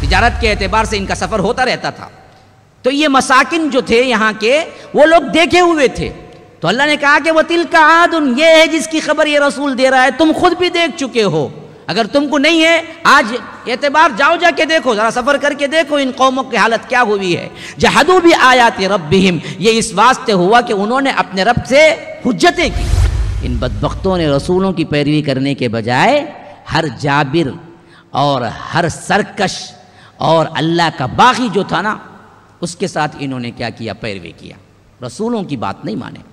تجارت کے اعتبار سے ان کا سفر ہوتا رہتا تھا. تو یہ مساکن جو تھے یہاں کے وہ لوگ دیکھے ہوئے تھے. تو اللہ نے کہا کہ وَتِلْكَ عَادٌ، یہ ہے جس کی خبر یہ رسول دے رہا ہے، تم خود بھی دیکھ چکے ہو. اگر تم کو نہیں ہے آج اعتبار جاؤ جا کے دیکھو، ذرا سفر کر کے دیکھو ان قوموں کی حالت کیا ہوئی ہے. جحدوا بآیات ربہم، یہ اس واسطے ہوا کہ انہوں نے اپنے رب سے حجتیں کی. ان بدبختوں نے رسولوں کی پیروی کرنے کے بجائے ہر جابر اور ہر سرکش اور اللہ کا باغی جو تھا نا اس کے ساتھ انہوں نے کیا کیا؟ پیروی کیا. رسولوں کی بات نہیں مانے.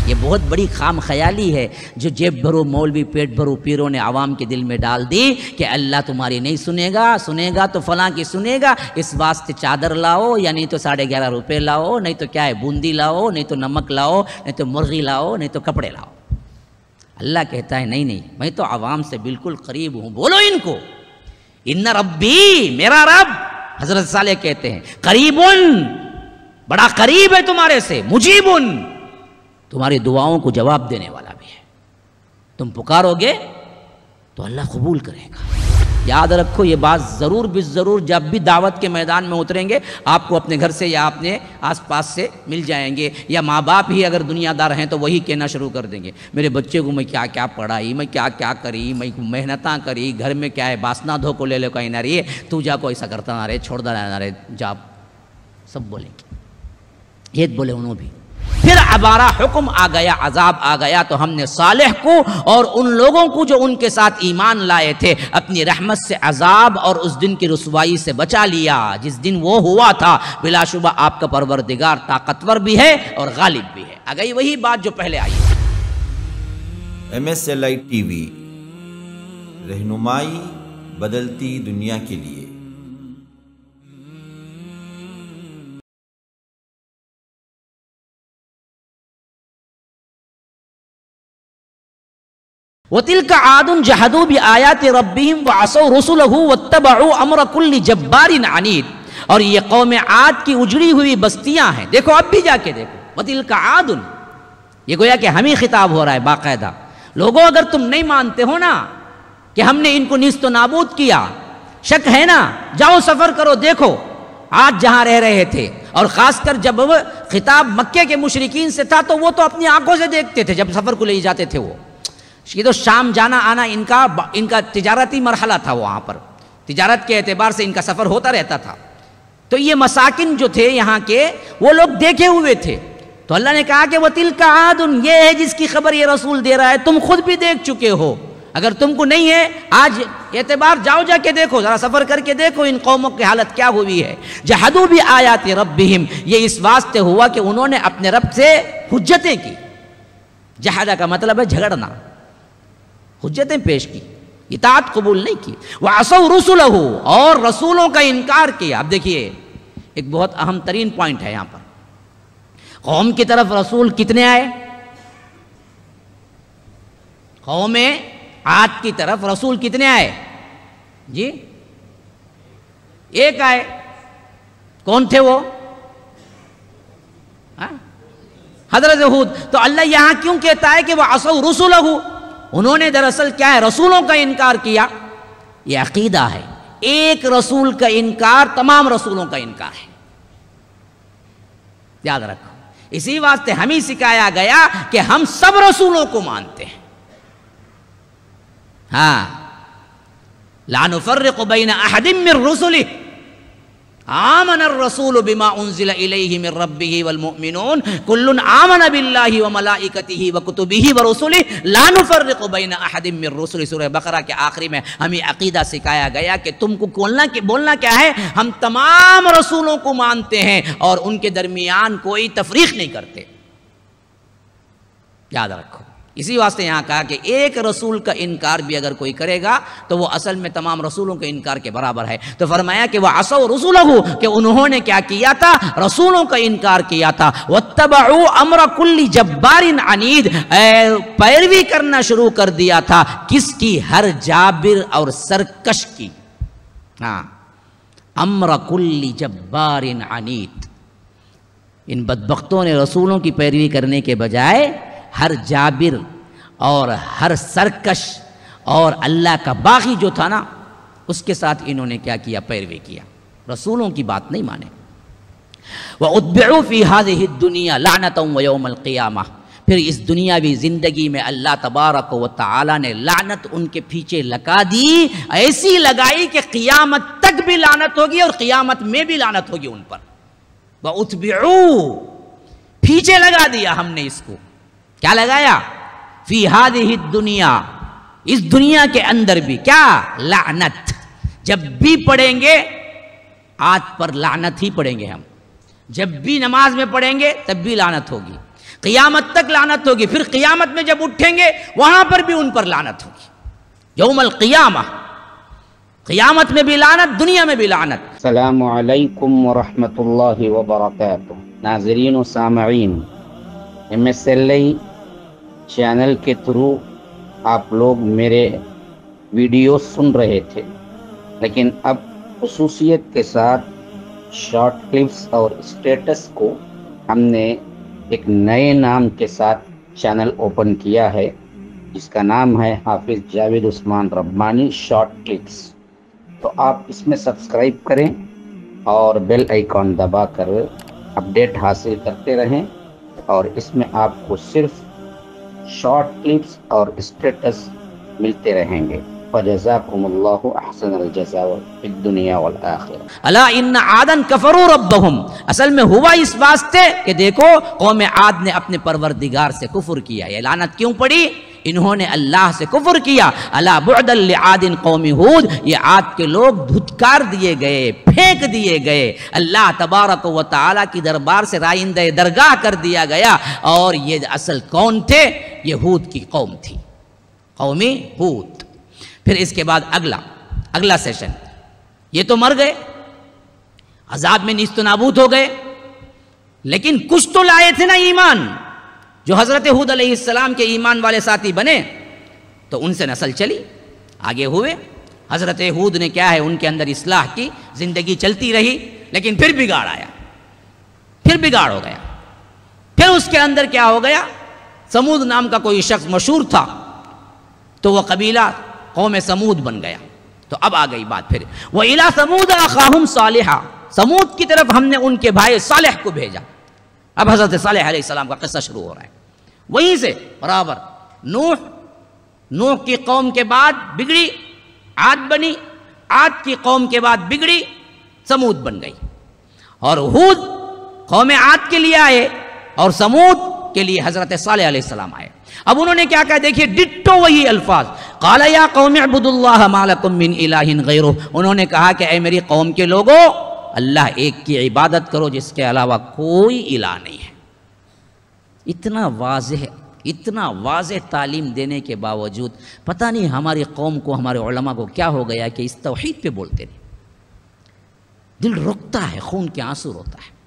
یہ بہت بڑی خام خیالی ہے جو جیب بھرو مولوی پیٹ بھرو پیروں نے عوام کے دل میں ڈال دی کہ اللہ تمہاری نہیں سنے گا تو فلاں کی سنے گا، اس واسطے چادر لاؤ یا نہیں تو 11.5 روپے لاؤ، نہیں تو کیا ہے بوندی لاؤ، نہیں تو نمک لاؤ، نہیں تو مرغی لاؤ، نہیں تو کپڑے لاؤ. اللہ کہتا ہے نہیں، میں تو عوام سے بالکل قریب ہوں. بولو ان کو ان ربی، میرا رب حضرت صالح کہتے ہیں قریبن، بڑا قریب ہے تمہارے سے، مجیبن، تمہاری دعاؤں کو جواب دینے والا بھی ہے. تم پکارو گے تو اللہ قبول کرے گا. یاد رکھو یہ بات ضرور ضرور جب بھی دعوت کے میدان میں اتریں گے آپ کو اپنے گھر سے یا اپنے آس پاس سے مل جائیں گے، یا ماں باپ ہی اگر دنیا دار ہیں تو وہی کہنا شروع کر دیں گے میرے بچے کو میں کیا کیا پڑھائی، میں کیا کیا کری، میں محنتاں کری، گھر میں کیا ہے باسنا دھو کو لے لے کہیں نہ رہی تو جا کو ایسا کرتا نہ رہے، چھوڑ دا نہ رہے، جا سب بولیں گے. یہ بولے انہوں بھی. پھر ہمارا حکم آ گیا، عذاب آ گیا، تو ہم نے صالح کو اور ان لوگوں کو جو ان کے ساتھ ایمان لائے تھے اپنی رحمت سے عذاب اور اس دن کی رسوائی سے بچا لیا جس دن وہ ہوا تھا. بلا شبہ آپ کا پروردگار طاقتور بھی ہے اور غالب بھی ہے. آ گئی وہی بات جو پہلے آئی. MSLI TV، رہنمائی بدلتی دنیا کے لیے. وَتِلْكَ عَادٌ جَحَدُوا بِآيَاتِ رَبِّهِمْ وَعَصَوْا رُسُلَهُ وَاتَّبَعُوا أَمْرَ كُلِّ جَبَّارٍ عَنِيدٍ. اور یہ قوم عاد کی اجڑی ہوئی بستیاں ہیں. دیکھو اب بھی جا کے دیکھو وَتِلْكَ عَادٌ، یہ گویا کہ ہمیں خطاب ہو رہا ہے باقاعدہ. لوگوں اگر تم نہیں مانتے ہو نا کہ ہم نے ان کو نیست و نابود کیا، شک ہے نا، جاؤ سفر کرو دیکھو آج جہاں رہ رہے تھے. اور خاص کر جب خطاب مکے کے مشرکین سے تھا تو وہ تو اپنی آنکھوں سے دیکھتے تھے جب سفر کو لے جاتے تھے. وہ یہ تو شام جانا آنا ان کا تجارتی مرحلہ تھا. وہاں پر تجارت کے اعتبار سے ان کا سفر ہوتا رہتا تھا. تو یہ مساکن جو تھے یہاں کے وہ لوگ دیکھے ہوئے تھے. تو اللہ نے کہا کہ وَتِلْكَ عَادٌ، یہ ہے جس کی خبر یہ رسول دے رہا ہے، تم خود بھی دیکھ چکے ہو. اگر تم کو نہیں ہے آج اعتبار جاؤ جا کے دیکھو، ذرا سفر کر کے دیکھو ان قوموں کی حالت کیا ہوئی ہے. جحدوا بآیات ربہم، یہ اس واسطے ہوا کہ انہوں نے اپنے رب سے حجتیں کی. جہادہ کا مطلب ہے جھگڑنا، حجتیں پیش کی، اطاعت قبول نہیں کی. وَعَصَوْا رُسُلَهُ، اور رسولوں کا انکار کیا. اب دیکھیے ایک بہت اہم ترین پوائنٹ ہے یہاں پر. قوم کی طرف رسول کتنے آئے؟ قوم عاد کی طرف رسول کتنے آئے؟ جی ایک آئے. کون تھے وہ؟ حضرت ہود. تو اللہ یہاں کیوں کہتا ہے کہ وَعَصَوْا رُسُلَهُ؟ انہوں نے دراصل کیا ہے؟ رسولوں کا انکار کیا. یہ عقیدہ ہے، ایک رسول کا انکار تمام رسولوں کا انکار ہے. یاد رکھو، اسی واسطے ہمیں سکھایا گیا کہ ہم سب رسولوں کو مانتے ہیں. ہاں، لا نفرق بین احد من رسلہ، آمن الرسول بما انزل الیہ من ربہ والمؤمنون کل آمن باللہ وملائکتہ وکتبہ ورسلہ لا نفرق بین احد من رسلہ. سورہ بقرہ کے آخری میں ہمیں عقیدہ سکھایا گیا کہ تم کو بولنا کیا ہے؟ ہم تمام رسولوں کو مانتے ہیں اور ان کے درمیان کوئی تفریق نہیں کرتے. یاد رکھو، اسی واسطے یہاں کہا کہ ایک رسول کا انکار بھی اگر کوئی کرے گا تو وہ اصل میں تمام رسولوں کے انکار کے برابر ہے. تو فرمایا کہ وَعَصَوْا رُسُلَهُ، کہ انہوں نے کیا کیا تھا؟ رسولوں کا انکار کیا تھا. وَاتَّبَعُوا أَمْرَ كُلِّ جَبَّارٍ عَنِيدٍ، پیروی کرنا شروع کر دیا تھا. کس کی؟ ہر جابر اور سرکش کی. ہاں، امر کل جبار عنید. ان بدبختوں نے رسولوں کی پیروی کرنے کے بجائے ہر جابر اور ہر سرکش اور اللہ کا باغی جو تھا نا اس کے ساتھ انہوں نے کیا کیا؟ پیروی کیا، رسولوں کی بات نہیں مانے۔ وَأُتْبِعُوا فِي هَذِهِ الدُّنْيَا لَعْنَةً وَيَوْمَ الْقِيَامَةِ، پھر اس دنیاوی زندگی میں اللہ تبارک و تعالی نے لعنت ان کے پیچھے لگا دی، ایسی لگائی کہ قیامت تک بھی لعنت ہوگی اور قیامت میں بھی لعنت ہوگی ان پر۔ وَأُتْبِعُوا، پیچھے لگا دیا ہم نے اس کو، کیا لگایا؟ فِي هَذِهِ الدُّنْيَا، اس دنیا کے اندر بھی کیا؟ لعنت، جب بھی پڑھیں گے آج پر لعنت ہی پڑھیں گے ہم، جب بھی نماز میں پڑھیں گے تب بھی لعنت ہوگی، قیامت تک لعنت ہوگی، پھر قیامت میں جب اٹھیں گے وہاں پر بھی ان پر لعنت ہوگی، یوم القیامہ، قیامت میں بھی لعنت، دنیا میں بھی لعنت۔ السلام علیکم ورحمۃ اللہ وبرکاتہ۔ ناظرین و سامعین، MSLI چینل کے تھرو آپ لوگ میرے ویڈیو سن رہے تھے، لیکن اب خصوصیت کے ساتھ شارٹ کلپس اور اسٹیٹس کو ہم نے ایک نئے نام کے ساتھ چینل اوپن کیا ہے، جس کا نام ہے حافظ جاوید عثمان ربانی شارٹ کلپس۔ تو آپ اس میں سبسکرائب کریں اور بیل آئیکن دبا کر اپڈیٹ حاصل کرتے رہیں، اور اس میں آپ کو صرف شارٹ کلپس اور اسٹیٹس ملتے رہیں گے۔ فجزاکم اللہ احسن الجزاء فی الدنیا والآخرہ۔ الا ان عادا کفروا ربہم، اصل میں ہوا اس واسطے کہ دیکھو قوم عاد نے اپنے پروردگار سے کفر کیا، یہ لعنت کیوں پڑی؟ انہوں نے اللہ سے کفر کیا۔ الا بعدا لعاد قوم ہود، یہ عاد کے لوگ دھتکار دیے گئے، پھینک دیے گئے، اللہ تبارک و تعالی کی دربار سے رائندہ درگاہ کر دیا گیا۔ اور یہ اصل کون تھے؟ یہ ہود کی قوم تھی، قوم ہود۔ پھر اس کے بعد اگلا سیشن، یہ تو مر گئے، عذاب میں نیست و نابود ہو گئے، لیکن کچھ تو لائے تھے نا ایمان، جو حضرت ہود علیہ السلام کے ایمان والے ساتھی بنے تو ان سے نسل چلی، آگے ہوئے۔ حضرت ہود نے کیا ہے ان کے اندر اصلاح کی، زندگی چلتی رہی، لیکن پھر بگاڑ آیا، پھر بگاڑ ہو گیا۔ پھر اس کے اندر کیا ہو گیا؟ سمود نام کا کوئی شخص مشہور تھا، تو وہ قبیلہ قوم سمود بن گیا۔ تو اب آ گئی بات پھر، وَإِلَىٰ ثَمُودَ أَخَاهُمْ صَالِحًا، سمود کی طرف ہم نے ان کے بھائی صالح کو بھیجا۔ اب حضرت صالح علیہ السلام کا قصہ شروع ہو رہا ہے، وہیں سے برابر نوح کی قوم کے بعد بگڑی، عاد بنی، عاد کی قوم کے بعد بگڑی، سمود بن گئی، اور ہود قوم عاد کے لیے آئے اور سمود کے لیے حضرت صالح علیہ السلام آئے۔ اب انہوں نے کیا کہا؟ دیکھیے ڈٹو وہی الفاظ، قال یا قوم اعبدوا اللہ ما لکم من الہ غیرہ، انہوں نے کہا کہ اے میری قوم کے لوگوں، اللہ ایک کی عبادت کرو جس کے علاوہ کوئی الہ نہیں ہے۔ اتنا واضح تعلیم دینے کے باوجود پتہ نہیں ہماری قوم کو، ہمارے علماء کو کیا ہو گیا کہ اس توحید پہ بولتے نہیں، دل رکتا ہے، خون کے آنسو روتا ہے۔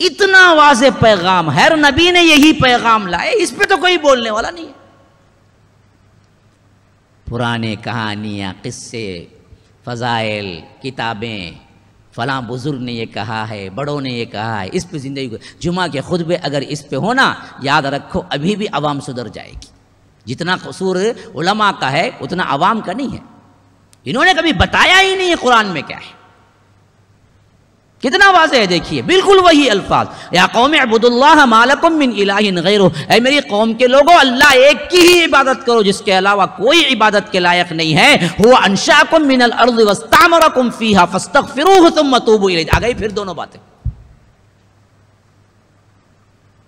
اتنا واضح پیغام، ہر نبی نے یہی پیغام لائے، اس پہ تو کوئی بولنے والا نہیں ہے۔ پرانے کہانیاں، قصے، فضائل، کتابیں، فلاں بزرگ نے یہ کہا ہے، بڑوں نے یہ کہا ہے، اس پہ زندگی کو، جمعہ کے خطبے اگر اس پہ ہونا، یاد رکھو ابھی بھی عوام سدھر جائے گی۔ جتنا قصور علماء کا ہے اتنا عوام کا نہیں ہے، انہوں نے کبھی بتایا ہی نہیں ہے قرآن میں کیا ہے، کتنا واضح ہے دیکھیے، بالکل وہی الفاظ، یا قوم اعبدوا اللہ ما لکم من الہ غیرہ، اے میری قوم کے لوگوں اللہ ایک کی ہی عبادت کرو جس کے علاوہ کوئی عبادت کے لائق نہیں ہے۔ هو انشأکم من الارض واستعمرکم فیہا فاستغفروہ ثم توبوا الیہ۔ آ گئی پھر دونوں باتیں،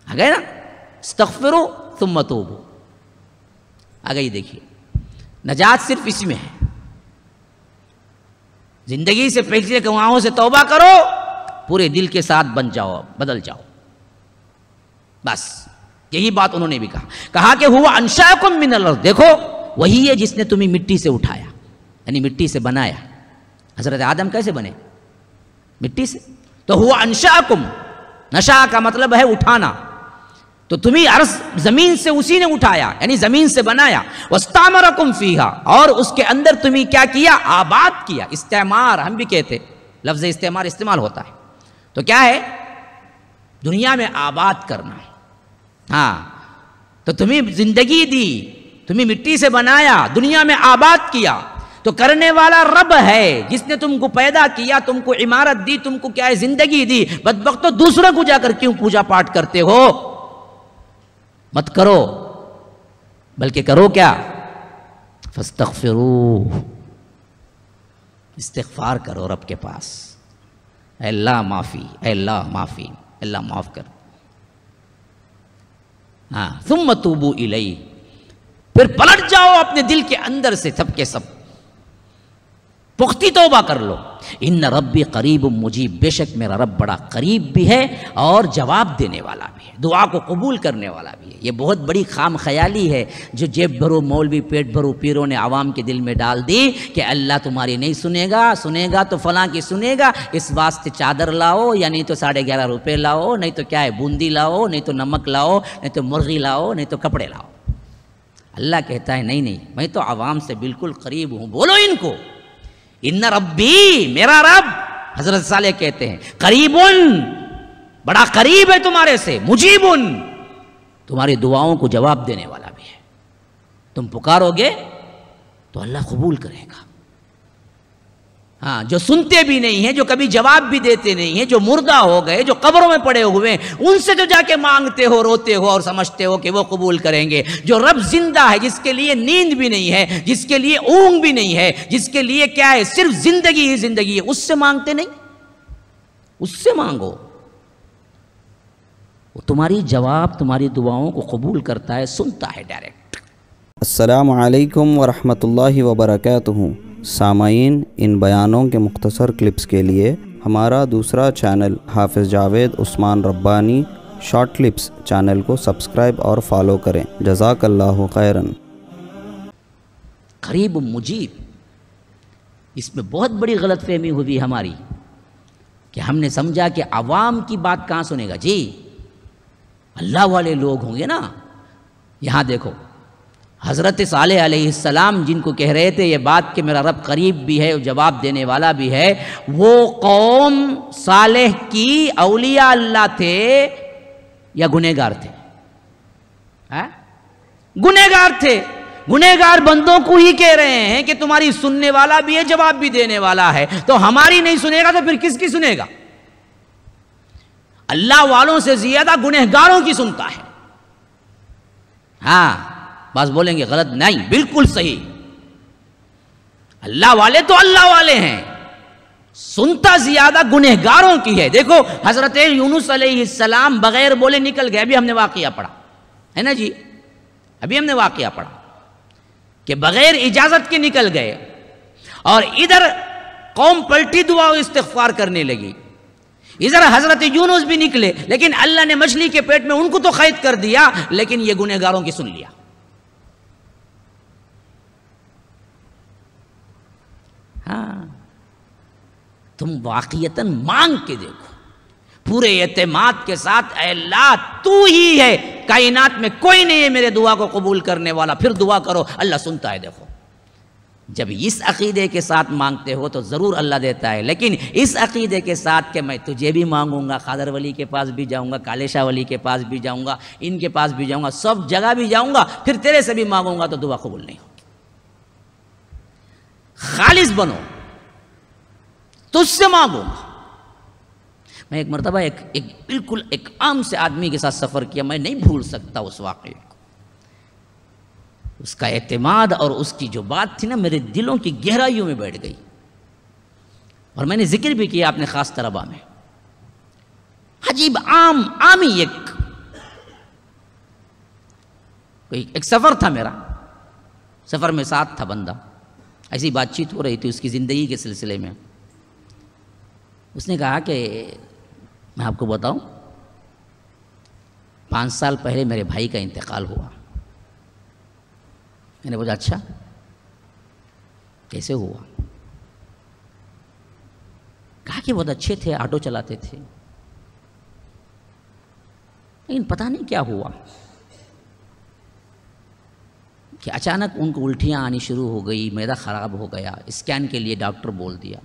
آ گئے نا، استغفروا ثم توبوا، آ گئی۔ دیکھیے نجات صرف اسی میں ہے، زندگی سے پچھلے گناہوں سے توبہ کرو، پورے دل کے ساتھ بن جاؤ، بدل جاؤ، بس یہی بات انہوں نے بھی کہا کہ ہوا انشاکم من الارض، دیکھو وہی ہے جس نے تمہیں مٹی سے اٹھایا، یعنی مٹی سے بنایا۔ حضرت آدم کیسے بنے؟ مٹی سے۔ تو ہوا انشاکم، نشا کا مطلب ہے اٹھانا، تو تمہیں عرض زمین سے اسی نے اٹھایا، یعنی زمین سے بنایا۔ واستعمرکم فیہا، اور اس کے اندر تمہیں کیا کیا؟ آباد کیا۔ استعمار ہم بھی کہتے، لفظ استعمار استعمال ہوتا ہے، تو کیا ہے؟ دنیا میں آباد کرنا۔ ہاں، تو تمہیں زندگی دی، تمہیں مٹی سے بنایا، دنیا میں آباد کیا، تو کرنے والا رب ہے جس نے تم کو پیدا کیا، تم کو عمارت دی، تم کو کیا ہے زندگی دی. بدبختو دوسروں کو جا کر کیوں پوجا پاٹ کرتے ہو؟ مت کرو، بلکہ کرو کیا؟ فاستغفروا، استغفار کرو رب کے پاس. اے اللہ معافی، اے اللہ معافی، اللہ معاف کر. ہاں ثم توبوا الیہ، پھر پلٹ جاؤ اپنے دل کے اندر سے سب کے سب، پختی توبہ کر لو. ان ربی قریب مجیب، بے شک میرا رب بڑا قریب بھی ہے اور جواب دینے والا بھی ہے، دعا کو قبول کرنے والا بھی ہے. یہ بہت بڑی خام خیالی ہے جو جیب بھرو مولوی پیٹ بھرو پیروں نے عوام کے دل میں ڈال دی کہ اللہ تمہاری نہیں سنے گا، سنے گا تو فلاں کی سنے گا، اس واسطے چادر لاؤ، یا نہیں تو 11.5 روپے لاؤ، نہیں تو کیا ہے بوندی لاؤ، نہیں تو نمک لاؤ، نہیں تو مرغی لاؤ، نہیں تو کپڑے لاؤ. اللہ کہتا ہے نہیں، میں تو عوام سے بالکل قریب ہوں. بولو ان کو ان ربی، میرا رب، حضرت صالح کہتے ہیں قریبن، بڑا قریب ہے تمہارے سے، مجیبن، تمہاری دعاؤں کو جواب دینے والا بھی ہے. تم پکارو گے تو اللہ قبول کرے گا. ہاں جو سنتے بھی نہیں ہیں، جو کبھی جواب بھی دیتے نہیں ہیں، جو مردہ ہو گئے، جو قبروں میں پڑے ہوئے ہیں، ان سے جو جا کے مانگتے ہو، روتے ہو اور سمجھتے ہو کہ وہ قبول کریں گے. جو رب زندہ ہے، جس کے لیے نیند بھی نہیں ہے، جس کے لیے اونگ بھی نہیں ہے، جس کے لیے کیا ہے صرف زندگی ہی زندگی ہے، اس سے مانگتے نہیں، اس سے مانگو. وہ تمہاری جواب، تمہاری دعاؤں کو قبول کرتا ہے، سنتا ہے ڈائریکٹ. السلام علیکم ورحمۃ اللہ وبرکاتہ. سامعین، ان بیانوں کے مختصر کلپس کے لیے ہمارا دوسرا چینل حافظ جاوید عثمان ربانی شارٹ کلپس چینل کو سبسکرائب اور فالو کریں. جزاک اللہ خیراً. قریب مجیب، اس میں بہت بڑی غلط فہمی ہوئی ہماری کہ ہم نے سمجھا کہ عوام کی بات کہاں سنے گا. جی اللہ والے لوگ ہوں گے نا. یہاں دیکھو حضرت صالح علیہ السلام جن کو کہہ رہے تھے یہ بات کہ میرا رب قریب بھی ہے، جواب دینے والا بھی ہے، وہ قوم صالح کی اولیاء اللہ تھے یا گنہگار تھے؟ گنہگار تھے. گنہگار بندوں کو ہی کہہ رہے ہیں کہ تمہاری سننے والا بھی ہے، جواب بھی دینے والا ہے. تو ہماری نہیں سنے گا تو پھر کس کی سنے گا؟ اللہ والوں سے زیادہ گنہگاروں کی سنتا ہے. ہاں بس بولیں گے غلط نہیں، بالکل صحیح. اللہ والے تو اللہ والے ہیں، سنتا زیادہ گنہگاروں کی ہے. دیکھو حضرت یونس علیہ السلام بغیر بولے نکل گئے. ابھی ہم نے واقعہ پڑھا ہے نا جی، ابھی ہم نے واقعہ پڑھا کہ بغیر اجازت کے نکل گئے اور ادھر قوم پلٹی دعا و استغفار کرنے لگی. ادھر حضرت یونس بھی نکلے لیکن اللہ نے مچھلی کے پیٹ میں ان کو تو قید کر دیا، لیکن یہ گنہگاروں کی سن لیا. ہاں تم واقعتاً مانگ کے دیکھو پورے اعتماد کے ساتھ، اے اللہ تو ہی ہے، کائنات میں کوئی نہیں ہے میرے دعا کو قبول کرنے والا. پھر دعا کرو، اللہ سنتا ہے. دیکھو جب اس عقیدے کے ساتھ مانگتے ہو تو ضرور اللہ دیتا ہے، لیکن اس عقیدے کے ساتھ کہ میں تجھے بھی مانگوں گا، خادر ولی کے پاس بھی جاؤں گا، کالے شاہ ولی کے پاس بھی جاؤں گا، ان کے پاس بھی جاؤں گا، سب جگہ بھی جاؤں گا، پھر تیرے سے بھی مانگوں گا تو دعا قبول نہیں ہوگی. خالص بنو، تجھ سے مانگوں گا. میں ایک مرتبہ بالکل ایک عام سے آدمی کے ساتھ سفر کیا، میں نہیں بھول سکتا اس واقعے کو. اس کا اعتماد اور اس کی جو بات تھی نا میرے دلوں کی گہرائیوں میں بیٹھ گئی، اور میں نے ذکر بھی کیا اپنے خاص طلباء میں. عجیب عامی ایک سفر تھا میرا، سفر میں ساتھ تھا بندہ، ایسی بات چیت ہو رہی تھی اس کی زندگی کے سلسلے میں. اس نے کہا کہ میں آپ کو بتاؤں 5 سال پہلے میرے بھائی کا انتقال ہوا. میں نے بولا اچھا کیسے ہوا؟ کہا کہ بہت اچھے تھے، آٹو چلاتے تھے، لیکن پتہ نہیں کیا ہوا کہ اچانک ان کو الٹیاں آنی شروع ہو گئی، معدہ خراب ہو گیا، اسکین کے لیے ڈاکٹر بول دیا.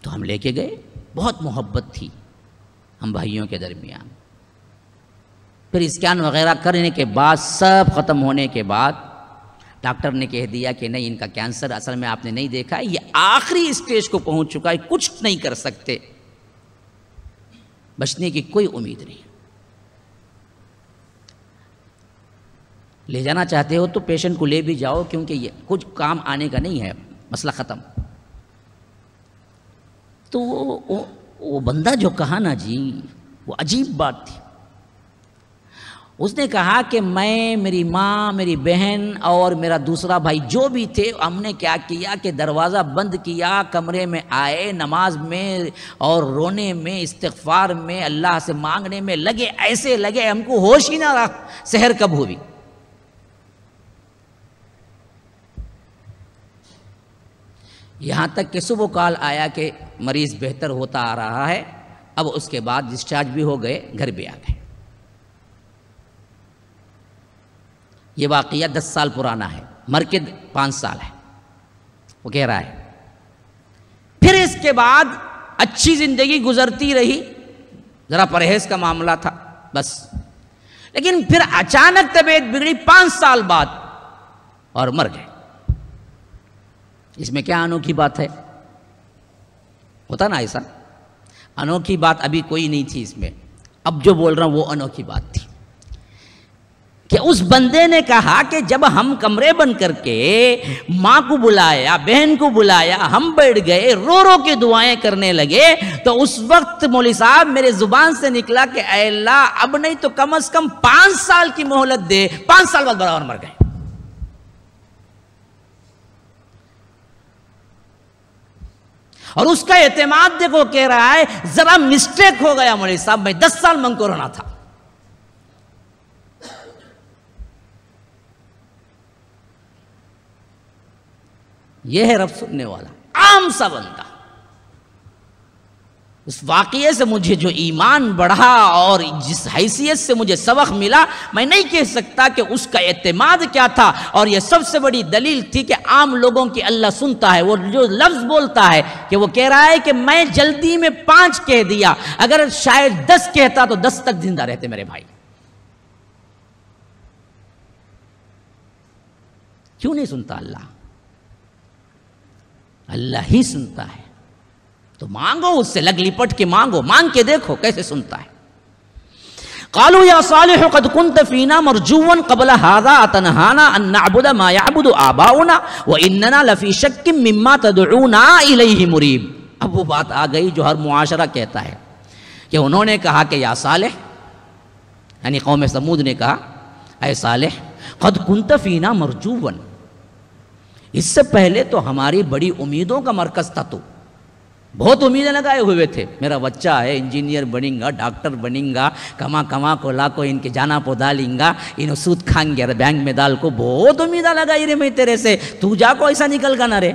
تو ہم لے کے گئے، بہت محبت تھی ہم بھائیوں کے درمیان. پھر اسکین وغیرہ کرنے کے بعد سب ختم ہونے کے بعد ڈاکٹر نے کہہ دیا کہ نہیں، ان کا کینسر اصل میں آپ نے نہیں دیکھا ہے، یہ آخری اسٹیج کو پہنچ چکا ہے، کچھ نہیں کر سکتے، بچنے کی کوئی امید نہیں۔ لے جانا چاہتے ہو تو پیشنٹ کو لے بھی جاؤ، کیونکہ یہ کچھ کام آنے کا نہیں ہے، مسئلہ ختم۔ تو وہ بندہ جو کہا نا جی، وہ عجیب بات تھی۔ اس نے کہا کہ میں، میری ماں، میری بہن اور میرا دوسرا بھائی جو بھی تھے، ہم نے کیا کیا کہ دروازہ بند کیا، کمرے میں آئے، نماز میں اور رونے میں، استغفار میں، اللہ سے مانگنے میں لگے، ایسے لگے ہم کو ہوش ہی نہ رہا سحر کب ہوئی۔ یہاں تک کہ صبح کال آیا کہ مریض بہتر ہوتا آ رہا ہے، اب اس کے بعد ڈسچارج بھی ہو گئے، گھر بھی آ گئے۔ یہ واقعہ 10 سال پرانا ہے، مر کے 5 سال ہے، وہ کہہ رہا ہے۔ پھر اس کے بعد اچھی زندگی گزرتی رہی، ذرا پرہیز کا معاملہ تھا بس، لیکن پھر اچانک طبیعت بگڑی 5 سال بعد اور مر گئے۔ اس میں کیا انوکھی بات ہے؟ ہوتا نا ایسا، انوکھی بات ابھی کوئی نہیں تھی اس میں، اب جو بول رہا ہوں وہ انوکھی بات تھی کہ اس بندے نے کہا کہ جب ہم کمرے بند کر کے ماں کو بلایا، بہن کو بلایا، ہم بیٹھ گئے، رو رو کے دعائیں کرنے لگے، تو اس وقت مولوی صاحب میرے زبان سے نکلا کہ اے اللہ اب نہیں تو کم از کم 5 سال کی مہلت دے۔ 5 سال بعد برابر مر گئے۔ اور اس کا اعتماد دیکھو، کہہ رہا ہے ذرا مسٹیک ہو گیا مولوی صاحب، میں 10 سال منگ کو رونا تھا۔ یہ ہے رب سننے والا، عام سا بندہ۔ اس واقعے سے مجھے جو ایمان بڑھا اور جس حیثیت سے مجھے سبق ملا، میں نہیں کہہ سکتا کہ اس کا اعتماد کیا تھا، اور یہ سب سے بڑی دلیل تھی کہ عام لوگوں کی اللہ سنتا ہے۔ وہ جو لفظ بولتا ہے کہ وہ کہہ رہا ہے کہ میں جلدی میں 5 کہہ دیا، اگر شاید 10 کہتا تو 10 تک زندہ رہتے میرے بھائی۔ کیوں نہیں سنتا اللہ؟ اللہ ہی سنتا ہے، تو مانگو اس سے، لگ لپٹ کے مانگو، مانگ کے دیکھو کیسے سنتا ہے۔ قالوا یا صالح قد كنت فينا مرجوا قبل هذا اتنهانا ان نعبد ما يعبد آباؤنا واننا لفي شك مما تدعونا الیہ مریب۔ اب وہ بات آ گئی جو ہر معاشرہ کہتا ہے کہ انہوں نے کہا کہ یا صالح، یعنی قوم سمود نے کہا اے صالح قد كنت فينا مرجوا، اس سے پہلے تو ہماری بڑی امیدوں کا مرکز تھا، تو بہت امیدیں لگائے ہوئے تھے، میرا بچہ ہے انجینئر بنیں گا، ڈاکٹر بنیں گا، کما کو لا کو ان کے جانا پو ڈالیں گا، انہوں سود کھائیں گے بینک میں ڈال کو، بہت امیدیں لگائی رہے میں تیرے سے، تو جا کو ایسا نکل گا نہ رے۔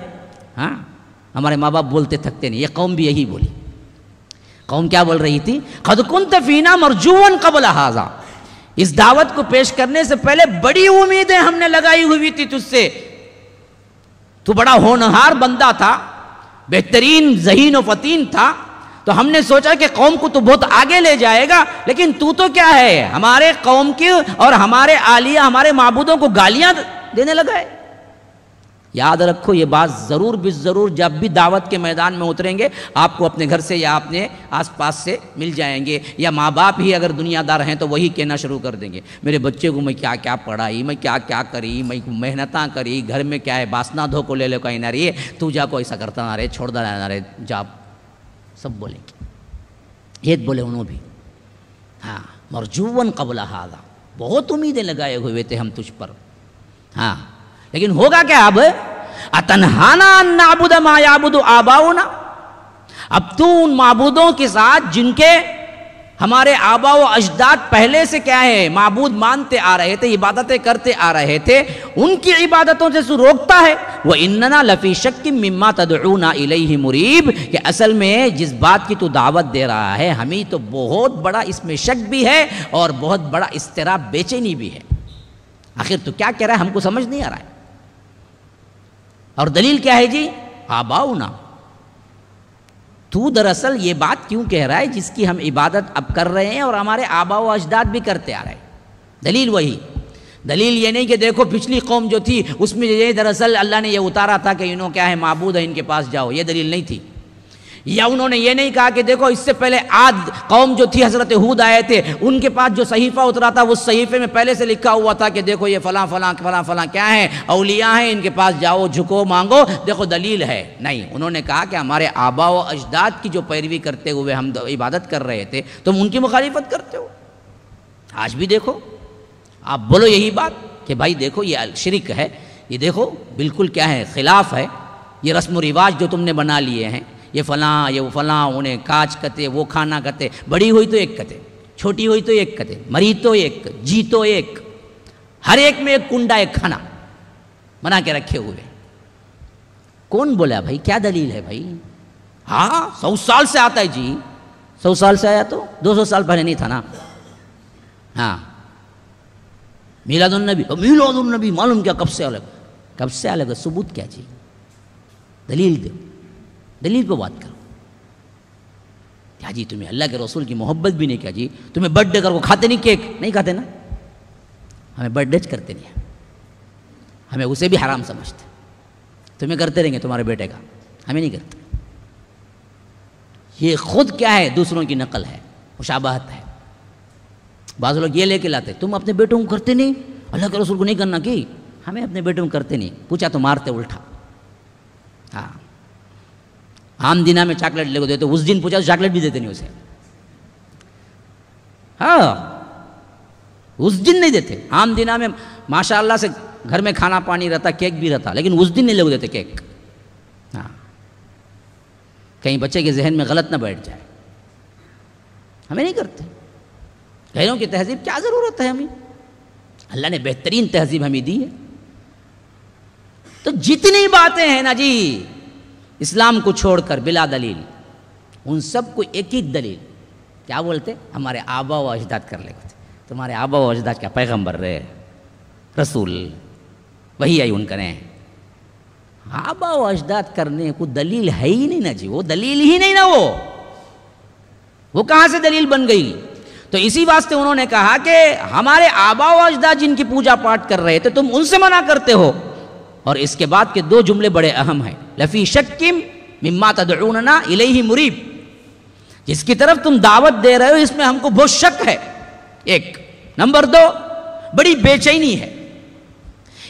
ہاں، ہمارے ماں باپ بولتے تھکتے نہیں، یہ قوم بھی یہی بولی۔ قوم کیا بول رہی تھی؟ قد كنت فينا مرجوا قبل هذا، اس دعوت کو پیش کرنے سے پہلے بڑی امیدیں ہم نے لگائی ہوئی تھی تجھ سے، تو بڑا ہونہار بندہ تھا، بہترین ذہین و فطین تھا، تو ہم نے سوچا کہ قوم کو تو بہت آگے لے جائے گا، لیکن تو کیا ہے، ہمارے قوم کی اور ہمارے آلیہ، ہمارے معبودوں کو گالیاں دینے لگا ہے۔ یاد رکھو یہ بات ضرور ضرور، جب بھی دعوت کے میدان میں اتریں گے آپ کو اپنے گھر سے یا اپنے آس پاس سے مل جائیں گے، یا ماں باپ ہی اگر دنیا دار ہیں تو وہی کہنا شروع کر دیں گے میرے بچے کو میں کیا کیا پڑھائی، میں کیا کیا کری، میں محنتاں کری، گھر میں کیا ہے باسنا دھو کو لے لے کہیں نہ رہی ہے، تو جا کو ایسا کرتا نہ رہے، چھوڑ دا نہ رہے، جا سب بولیں گے۔ یہ بولے انہوں بھی، ہاں مرجون قبل هذا، بہت امیدیں لگائے ہوئے تھے ہم تجھ پر، ہاں لیکن ہوگا کیا اب؟ اتنہانا ان نعبد ما یعبد آباؤنا، اب تو ان معبودوں کے ساتھ جن کے ہمارے آبا و اجداد پہلے سے کیا ہے معبود مانتے آ رہے تھے، عبادتیں کرتے آ رہے تھے، ان کی عبادتوں سے تو روکتا ہے۔ وَإِنَّنَا لَفِي شَكٍّ مِّمَّا تَدْعُونَا إِلَيْهِ مُرِيبٍ، کہ اصل میں جس بات کی تو دعوت دے رہا ہے ہمیں تو بہت بڑا اس میں شک بھی ہے اور بہت بڑا اضطراب، بے چینی بھی ہے۔ آخر تو کیا کہہ رہا ہے ہم کو سمجھ نہیں آ رہا ہے، اور دلیل کیا ہے جی؟ آباؤنا، تو دراصل یہ بات کیوں کہہ رہا ہے جس کی ہم عبادت اب کر رہے ہیں اور ہمارے آبا و اجداد بھی کرتے آ رہے ہیں؟ دلیل وہی دلیل یہ نہیں کہ دیکھو پچھلی قوم جو تھی اس میں یہ دراصل اللہ نے یہ اتارا تھا کہ انہوں کیا ہے معبود ہے ان کے پاس جاؤ، یہ دلیل نہیں تھی. یا انہوں نے یہ نہیں کہا کہ دیکھو اس سے پہلے عاد قوم جو تھی حضرت ہود آئے تھے ان کے پاس جو صحیفہ اترا تھا اس صحیفے میں پہلے سے لکھا ہوا تھا کہ دیکھو یہ فلاں فلاں فلاں فلاں کیا ہیں اولیاء ہیں، ان کے پاس جاؤ جھکو مانگو دیکھو دلیل ہے. نہیں، انہوں نے کہا کہ ہمارے آبا و اجداد کی جو پیروی کرتے ہوئے ہم عبادت کر رہے تھے تم ان کی مخالفت کرتے ہو. آج بھی دیکھو آپ بولو یہی بات کہ بھائی دیکھو یہ شرک ہے، یہ دیکھو بالکل کیا ہے خلاف ہے، یہ رسم و رواج جو تم نے بنا لیے ہیں، یہ فلاں یہ فلاں، انہیں کاچ کتے وہ کھانا کتے، بڑی ہوئی تو ایک کتے، چھوٹی ہوئی تو ایک کتے، مری تو ایک، جی تو ایک، ہر ایک میں ایک کنڈا ایک کھانا بنا کے رکھے ہوئے. کون بولا بھائی؟ کیا دلیل ہے بھائی؟ ہاں 100 سال سے آتا ہے جی. 100 سال سے آیا تو 200 سال پہلے نہیں تھا نا. ہاں میلاد النبی معلوم کیا کب سے الگ، کب سے الگ ہے؟ ثبوت کیا جی؟ دلیل دو، دلیل پہ بات کرو. کیا جی تمہیں اللہ کے رسول کی محبت بھی نہیں؟ کیا جی تمہیں برتھ ڈے کر کو کھاتے نہیں؟ کیک نہیں کھاتے نا؟ ہمیں برتھ ڈے کرتے نہیں، ہمیں اسے بھی حرام سمجھتے. تمہیں کرتے رہیں گے تمہارے بیٹے کا، ہمیں نہیں کرتے. یہ خود کیا ہے؟ دوسروں کی نقل ہے، مشابہت ہے. بعض لوگ یہ لے کے لاتے تم اپنے بیٹوں کو کرتے نہیں، اللہ کے رسول کو نہیں کرنا کی. ہمیں اپنے بیٹوں کو کرتے نہیں، پوچھا تو مارتے الٹا. ہاں عام دنہ میں چاکلیٹ لے کو دیتے، اس دن پوچھا تو چاکلیٹ بھی دیتے نہیں اسے. ہاں اس دن نہیں دیتے. عام دنہ میں ماشاءاللہ سے گھر میں کھانا پانی رہتا، کیک بھی رہتا، لیکن اس دن نہیں لے کو دیتے کیک. ہاں کہیں بچے کے ذہن میں غلط نہ بیٹھ جائے. ہمیں نہیں کرتے. غیروں کی تہذیب کیا ضرورت ہے ہمیں؟ اللہ نے بہترین تہذیب ہمیں دی ہے. تو جتنی باتیں ہیں نا جی اسلام کو چھوڑ کر بلا دلیل، ان سب کو ایک ہی دلیل کیا بولتے؟ ہمارے آبا و اجداد کر لیتے. تمہارے آبا و اجداد کیا پیغمبر رہے، رسول وہی آئی ان کریں. آبا و اجداد کرنے کو دلیل ہے ہی نہیں نا جی، وہ دلیل ہی نہیں نا. وہ کہاں سے دلیل بن گئی؟ تو اسی واسطے انہوں نے کہا کہ ہمارے آبا و اجداد جن کی پوجا پاٹ کر رہے تھے تم ان سے منع کرتے ہو. اور اس کے بعد کے 2 جملے بڑے اہم ہیں. لفی شکم مما تدعوننا الیہ مریب، جس کی طرف تم دعوت دے رہے ہو اس میں ہم کو بہت شک ہے. ایک نمبر 2 بڑی بے چینی ہے.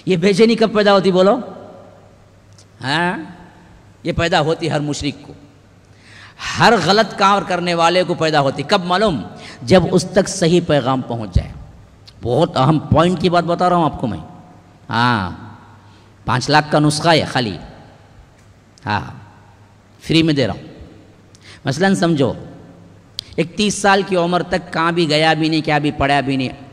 یہ بے چینی کب پیدا ہوتی بولو؟ ہاں یہ پیدا ہوتی ہر مشرک کو، ہر غلط کام کرنے والے کو پیدا ہوتی. کب معلوم؟ جب اس تک صحیح پیغام پہنچ جائے. بہت اہم پوائنٹ کی بات بتا رہا ہوں آپ کو میں. ہاں 5 لاکھ کا نسخہ ہے خالی، ہاں فری میں دے رہا ہوں. مثلا سمجھو ایک 30 سال کی عمر تک کہاں بھی گیا بھی نہیں، کیا بھی پڑھا بھی نہیں،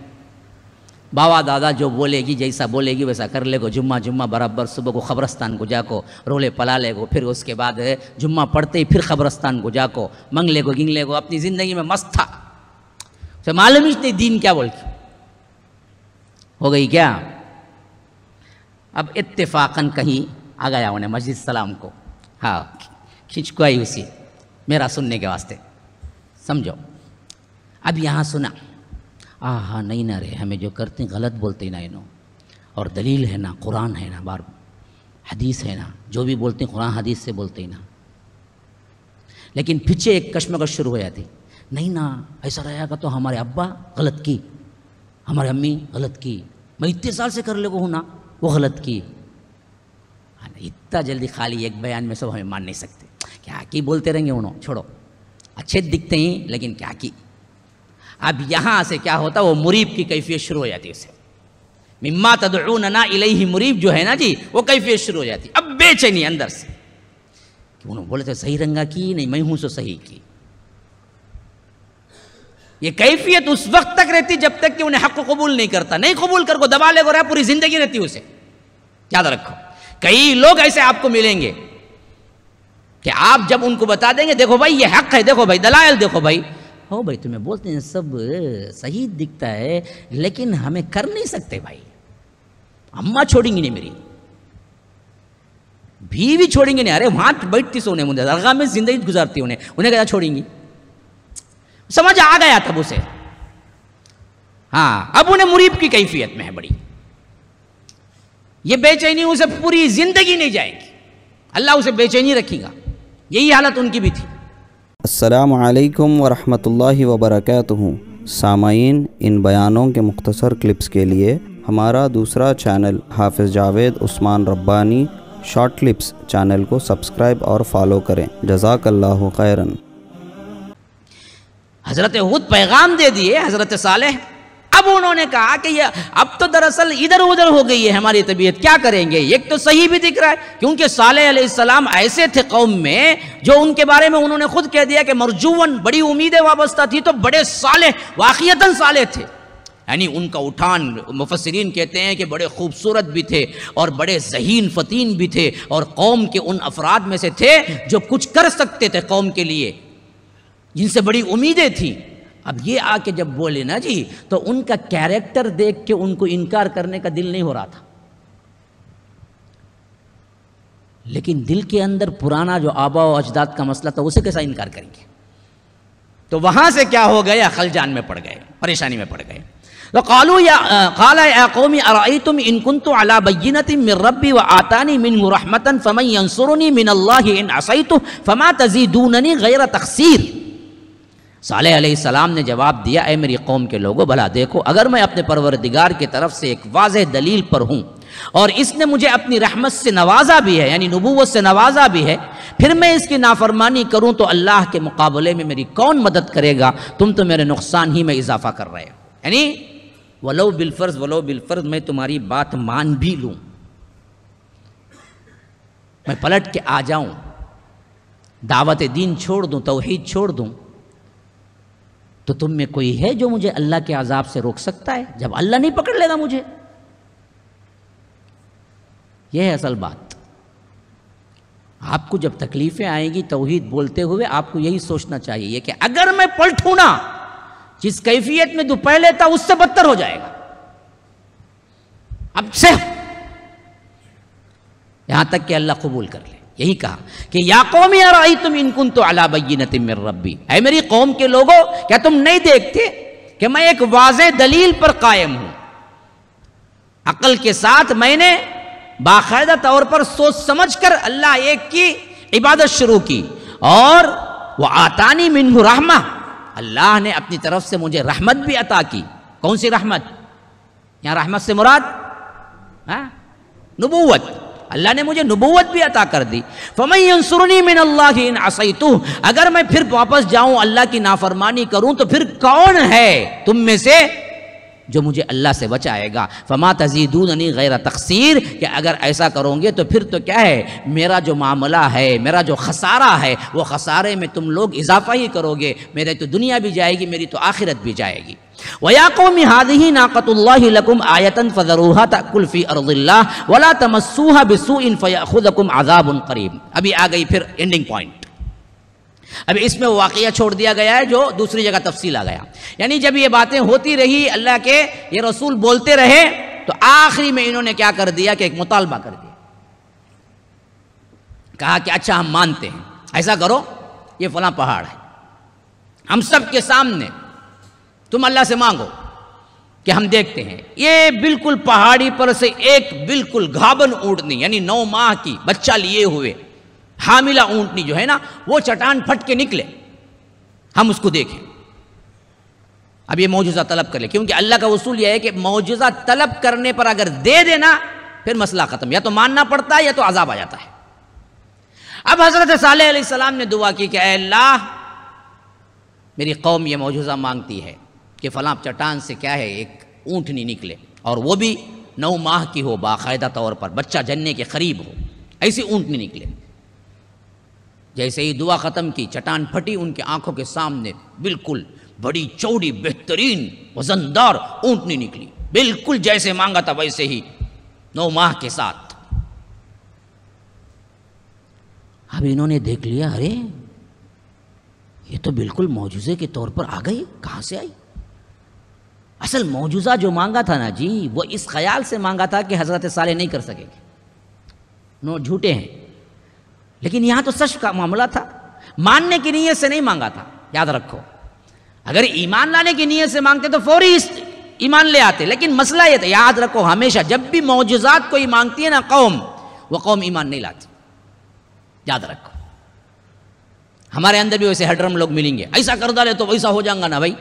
باوا دادا جو بولے گی جیسا بولے گی ویسا کر لے گو. جمعہ برابر صبح کو قبرستان کو جا کو رولے پلا لے گو، پھر اس کے بعد جمعہ پڑھتے ہی پھر قبرستان کو جا کو منگ لے گو گنگ لے گو. اپنی زندگی میں مست تھا، اسے معلوم ہی نہیں دین کیا بول کے ہو گئی کیا. اب اتفاقاً کہیں آ گیا انہیں مسجد السلام کو، ہاں کھینچ کو آئی اسی میرا سننے کے واسطے. سمجھو اب یہاں سنا، ہاں نہیں نہ رہے ہمیں جو کرتے ہیں غلط بولتے نا انہوں، اور دلیل ہے نا، قرآن ہے نا، بار حدیث ہے نا، جو بھی بولتے ہیں قرآن حدیث سے بولتے ہی نا. لیکن پیچھے ایک کشمکش شروع ہو جاتی، نہیں نا ایسا رہے گا تو ہمارے ابا غلط کی، ہمارے امی غلط کی، میں اتنے سال سے کر لے گا ہوں نا وہ غلط کی. اتنا جلدی خالی ایک بیان میں سب ہمیں مان نہیں سکتے. کیا کی بولتے رہیں گے انہوں، چھوڑو اچھے دکھتے ہیں لیکن کیا کی. اب یہاں سے کیا ہوتا، وہ مریب کی کیفیت شروع ہو جاتی ہے. اسے مما تدعوننا الیہ مریب جو ہے نا جی وہ کیفیت شروع ہو جاتی. اب بے چینی اندر سے کہ انہوں بولے تھے صحیح رنگا کی، نہیں میں ہوں سو صحیح کی. یہ کیفیت اس وقت تک رہتی جب تک کہ انہیں حق کو قبول نہیں کرتا. نہیں قبول کر کو دبا لے گو رہا پوری زندگی رہتی اسے. یاد رکھو کئی لوگ ایسے آپ کو ملیں گے کہ آپ جب ان کو بتا دیں گے دیکھو بھائی یہ حق ہے، دیکھو بھائی دلائل دیکھو بھائی، ہو بھائی تمہیں بولتے ہیں سب صحیح دکھتا ہے لیکن ہمیں کر نہیں سکتے بھائی. اماں چھوڑیں گی نہیں، میری بیوی چھوڑیں گے نہیں. ارے وہاں بیٹھتی سونے مجھے درگاہ میں زندگی گزارتی انہیں کیا چھوڑیں گی. سمجھ آ گیا تب اسے. ہاں اب انہیں مریب کی کیفیت میں ہے بڑی. یہ بے چینی اسے پوری زندگی نہیں جائے گی، اللہ اسے بے چینی رکھے گا. یہی حالت ان کی بھی تھی. السلام علیکم ورحمۃ اللہ وبرکاتہ. سامعین، ان بیانوں کے مختصر کلپس کے لیے ہمارا دوسرا چینل حافظ جاوید عثمان ربانی شارٹ کلپس چینل کو سبسکرائب اور فالو کریں. جزاک اللہ خیراً. حضرت ہود پیغام دے دیے حضرت صالح. اب انہوں نے کہا کہ یہ اب تو دراصل ادھر ادھر ہو گئی ہے ہماری طبیعت، کیا کریں گے؟ ایک تو صحیح بھی دکھ رہا ہے، کیونکہ صالح علیہ السلام ایسے تھے قوم میں جو ان کے بارے میں انہوں نے خود کہہ دیا کہ مرجون، بڑی امیدیں وابستہ تھی، تو بڑے صالح، واقعتاً صالح تھے. یعنی ان کا اٹھان، مفسرین کہتے ہیں کہ بڑے خوبصورت بھی تھے اور بڑے ذہین فتین بھی تھے، اور قوم کے ان افراد میں سے تھے جو کچھ کر سکتے تھے قوم کے لیے، جن سے بڑی امیدیں تھیں. اب یہ آ کے جب بولے نا جی، تو ان کا کیریکٹر دیکھ کے ان کو انکار کرنے کا دل نہیں ہو رہا تھا، لیکن دل کے اندر پرانا جو آبا و اجداد کا مسئلہ تھا اسے کیسا انکار کریں گے؟ تو وہاں سے کیا ہو گیا؟ خلجان میں پڑ گئے، پریشانی میں پڑ گئے. قالوا يا قوم أرأيتم إن كنت على بينة من ربي وآتاني منه رحمة فمن ينصرني من الله إن عصيته فما تزيدونني غير تخسير. صالح علیہ السلام نے جواب دیا، اے میری قوم کے لوگوں، بھلا دیکھو، اگر میں اپنے پروردگار کی طرف سے ایک واضح دلیل پر ہوں اور اس نے مجھے اپنی رحمت سے نوازا بھی ہے، یعنی نبوت سے نوازا بھی ہے، پھر میں اس کی نافرمانی کروں تو اللہ کے مقابلے میں میری کون مدد کرے گا؟ تم تو میرے نقصان ہی میں اضافہ کر رہے ہو. یعنی ولو بالفرض میں تمہاری بات مان بھی لوں، میں پلٹ کے آ جاؤں، دعوت دین چھوڑ دوں، توحید چھوڑ دوں، تو تم میں کوئی ہے جو مجھے اللہ کے عذاب سے روک سکتا ہے جب اللہ نہیں پکڑ لے گا مجھے؟ یہ ہے اصل بات. آپ کو جب تکلیفیں آئیں گی توحید بولتے ہوئے، آپ کو یہی سوچنا چاہیے کہ اگر میں پلٹوں نا، جس کیفیت میں تو پہلے تھا اس سے بدتر ہو جائے گا. اب سے یہاں تک کہ اللہ قبول کر لے. یہی کہا کہ یا قوم ارأیتم ان کنت علی بینۃ من ربی، اے میری قوم کے لوگوں، کیا تم نہیں دیکھتے کہ میں ایک واضح دلیل پر قائم ہوں؟ عقل کے ساتھ میں نے باقاعدہ طور پر سوچ سمجھ کر اللہ ایک کی عبادت شروع کی، اور وآتانی منہ رحمہ، اللہ نے اپنی طرف سے مجھے رحمت بھی عطا کی. کون سی رحمت؟ یہاں رحمت سے مراد نبوت. اللہ نے مجھے نبوت بھی عطا کر دی. فَمَن يَنصُرُنِي مِنَ اللَّهِ إِنْ عَصَيْتُهُ، اگر میں پھر واپس جاؤں، اللہ کی نافرمانی کروں، تو پھر کون ہے تم میں سے جو مجھے اللہ سے بچائے گا؟ فَمَا تَزِيدُونَنِي غَيْرَ تَخْسِيرٍ، کہ اگر ایسا کرو گے تو پھر تو کیا ہے، میرا جو معاملہ ہے، میرا جو خسارہ ہے، وہ خسارے میں تم لوگ اضافہ ہی کرو گے. میرے تو دنیا بھی جائے گی، میری تو آخرت بھی جائے گی. وَيَا قَوْمِ هَٰذِهِ نَاقَةُ اللَّهِ لَكُمْ آيَةً فَذَرُوهَا تَأْكُلْ فِي أَرْضِ اللَّهِ وَلَا تَمَسُّوهَا بِسُوءٍ فَيَأْخُذَكُمْ عَذَابٌ قَرِيبٌ. ابھی آ گئی پھر اینڈنگ پوائنٹ. اب اس میں واقعہ چھوڑ دیا گیا ہے جو دوسری جگہ تفصیل آ گیا. یعنی جب یہ باتیں ہوتی رہی، اللہ کے یہ رسول بولتے رہے، تو آخری میں انہوں نے کیا کر دیا کہ ایک مطالبہ کر دیا. کہا کہ اچھا ہم مانتے ہیں، ایسا کرو، یہ فلاں پہاڑ ہے، ہم سب کے سامنے تم اللہ سے مانگو کہ ہم دیکھتے ہیں. یہ بالکل پہاڑی پر سے ایک بالکل گھابن اونٹنی، یعنی 9 ماہ کی بچہ لیے ہوئے حاملہ اونٹنی جو ہے نا، وہ چٹان پھٹ کے نکلے، ہم اس کو دیکھیں. اب یہ معجزہ طلب کر لے، کیونکہ اللہ کا اصول یہ ہے کہ معجزہ طلب کرنے پر اگر دے دینا پھر مسئلہ ختم، یا تو ماننا پڑتا ہے یا تو عذاب آ جاتا ہے. اب حضرت صالح علیہ السلام نے دعا کی کہ اے اللہ، میری قوم یہ معجزہ مانگتی ہے کہ فلاں چٹان سے کیا ہے ایک اونٹنی نکلے، اور وہ بھی 9 ماہ کی ہو، باقاعدہ طور پر بچہ جننے کے قریب ہو، ایسی اونٹنی نکلے. جیسے ہی دعا ختم کی، چٹان پھٹی ان کے آنکھوں کے سامنے، بالکل بڑی چوڑی بہترین وزندار اونٹنی نکلی، بالکل جیسے مانگا تھا ویسے ہی، 9 ماہ کے ساتھ. اب انہوں نے دیکھ لیا، ارے یہ تو بالکل معجزے کے طور پر آ گئی، کہاں سے آئی؟ اصل معجزہ جو مانگا تھا نا جی، وہ اس خیال سے مانگا تھا کہ حضرت صالح نہیں کر سکے گے، نو جھوٹے ہیں. لیکن یہاں تو سچ کا معاملہ تھا، ماننے کی نیت سے نہیں مانگا تھا. یاد رکھو، اگر ایمان لانے کی نیت سے مانگتے تو فوری ایمان لے آتے. لیکن مسئلہ یہ تھا, یاد رکھو ہمیشہ جب بھی معجزات کوئی مانگتی ہے نا قوم, وہ قوم ایمان نہیں لاتی. یاد رکھو ہمارے اندر بھی ویسے ہڈرم لوگ ملیں گے, ایسا کر ڈالے تو ویسا ہو جائیں گا نا بھائی,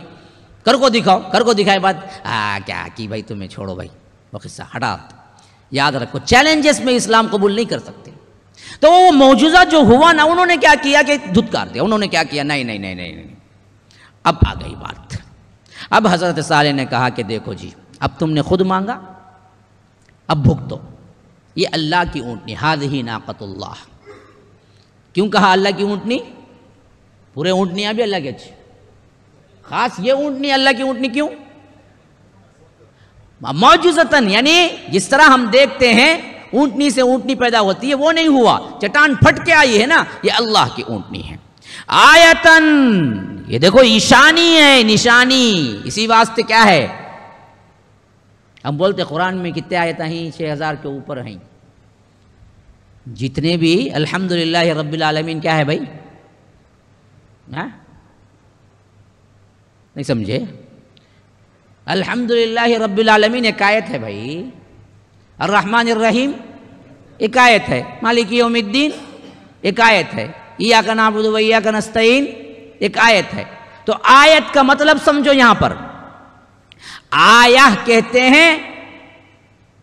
کر کو دکھاؤ, کر کو دکھائے بات کیا کی بھائی, تمہیں چھوڑو بھائی وہ قصہ ہٹا. یاد رکھو چیلنجز میں اسلام قبول نہیں کر سکتے. تو وہ معجزہ جو ہوا نا, انہوں نے کیا کیا کہ دھتکار دیا. انہوں نے کیا کیا, نہیں نہیں نہیں نہیں نہیں. اب آ گئی بات. اب حضرت صالح نے کہا کہ دیکھو جی, اب تم نے خود مانگا, اب بھگتو. یہ اللہ کی اونٹنی, ہذہ ناقۃ اللہ. کیوں کہا اللہ کی اونٹنی؟ پورے اونٹنیاں بھی اللہ کی اچھی, خاص یہ اونٹنی اللہ کی اونٹنی کیوں؟ معجزتاً, یعنی جس طرح ہم دیکھتے ہیں اونٹنی سے اونٹنی پیدا ہوتی ہے, وہ نہیں ہوا, چٹان پھٹ کے آئی ہے نا, یہ اللہ کی اونٹنی ہے. آیتن, یہ دیکھو نشانی ہے, نشانی. اسی واسطے کیا ہے, ہم بولتے قرآن میں کتنے آیتیں ہیں, 6000 کے اوپر ہیں. جتنے بھی الحمدللہ رب العالمین کیا ہے بھائی, نہیں سمجھے؟ الحمدللہ رب العالمین ایک آیت ہے بھائی, الرحمن الرحیم ایک آیت ہے, مالک یوم الدین ایک آیت ہے, ایاک نعبد و ایاک نستعین ایک آیت ہے. تو آیت کا مطلب سمجھو یہاں پر. آیہ کہتے ہیں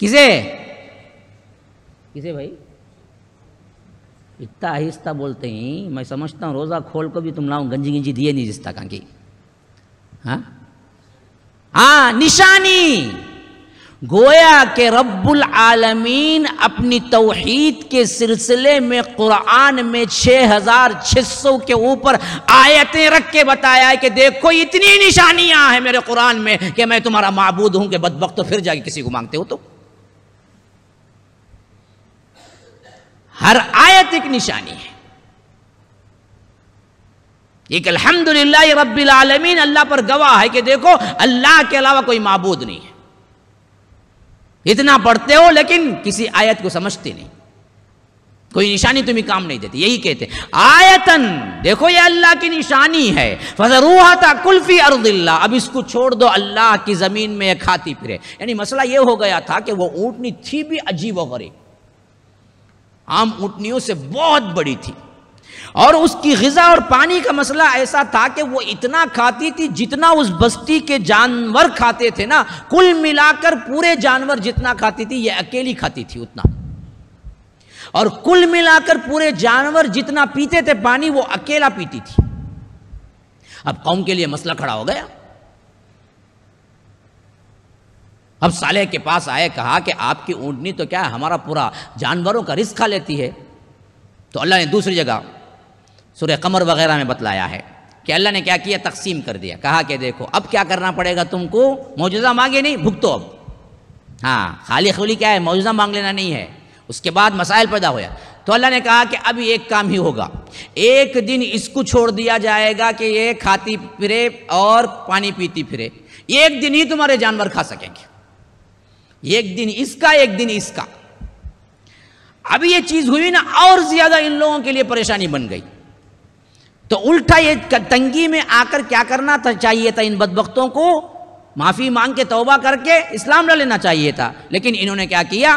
کسے بھائی؟ اتنا آہستہ بولتے ہیں, میں سمجھتا ہوں روزہ کھول کو بھی تم لاؤں گنجی دیے نہیں جس تک کی. ہاں نشانی. گویا کہ رب العالمین اپنی توحید کے سلسلے میں قرآن میں 6600 کے اوپر آیتیں رکھ کے بتایا ہے کہ دیکھو اتنی نشانیاں ہیں میرے قرآن میں کہ میں تمہارا معبود ہوں. کہ بدبخت تو پھر جا کے کسی کو مانگتے ہو. تو ہر آیت ایک نشانی ہے. ایک الحمدللہ رب العالمین اللہ پر گواہ ہے کہ دیکھو اللہ کے علاوہ کوئی معبود نہیں ہے. اتنا پڑھتے ہو لیکن کسی آیت کو سمجھتے نہیں, کوئی نشانی تمہیں کام نہیں دیتی. یہی کہتے ہیں آیتن, دیکھو یہ اللہ کی نشانی ہے. فذروھا تاکل فی ارض اللہ, اب اس کو چھوڑ دو اللہ کی زمین میں کھاتی پھرے. یعنی مسئلہ یہ ہو گیا تھا کہ وہ اونٹنی تھی بھی عجیب و غریب, عام اونٹنیوں سے بہت بڑی تھی, اور اس کی غذا اور پانی کا مسئلہ ایسا تھا کہ وہ اتنا کھاتی تھی جتنا اس بستی کے جانور کھاتے تھے نا, کل ملا کر پورے جانور جتنا کھاتی تھی یہ اکیلی کھاتی تھی اتنا, اور کل ملا کر پورے جانور جتنا پیتے تھے پانی وہ اکیلا پیتی تھی. اب قوم کے لیے مسئلہ کھڑا ہو گیا. اب صالح کے پاس آئے, کہا کہ آپ کی اونٹنی تو کیا ہے, ہمارا پورا جانوروں کا رزق کھا لیتی ہے. تو اللہ نے دوسری جگہ سورہ قمر وغیرہ میں بتلایا ہے کہ اللہ نے کیا کیا, تقسیم کر دیا. کہا کہ دیکھو اب کیا کرنا پڑے گا تم کو, معجزہ مانگے نہیں, بھگتو اب. ہاں خالی خولی کیا ہے, معجزہ مانگ لینا نہیں ہے. اس کے بعد مسائل پیدا ہویا. تو اللہ نے کہا کہ اب ایک کام ہی ہوگا, ایک دن اس کو چھوڑ دیا جائے گا کہ یہ کھاتی پھرے اور پانی پیتی پھرے. ایک دن ہی تمہارے جانور کھا سکیں گے, ایک دن اس کا ایک دن اس کا. اب یہ چیز ہوئی نا, اور زیادہ ان لوگوں کے لیے پریشانی بن گئی. تو الٹا یہ تنگی میں آ کر کیا کرنا چاہیے تھا, ان بدبختوں کو معافی مانگ کے توبہ کر کے اسلام لا لینا چاہیے تھا. لیکن انہوں نے کیا کیا,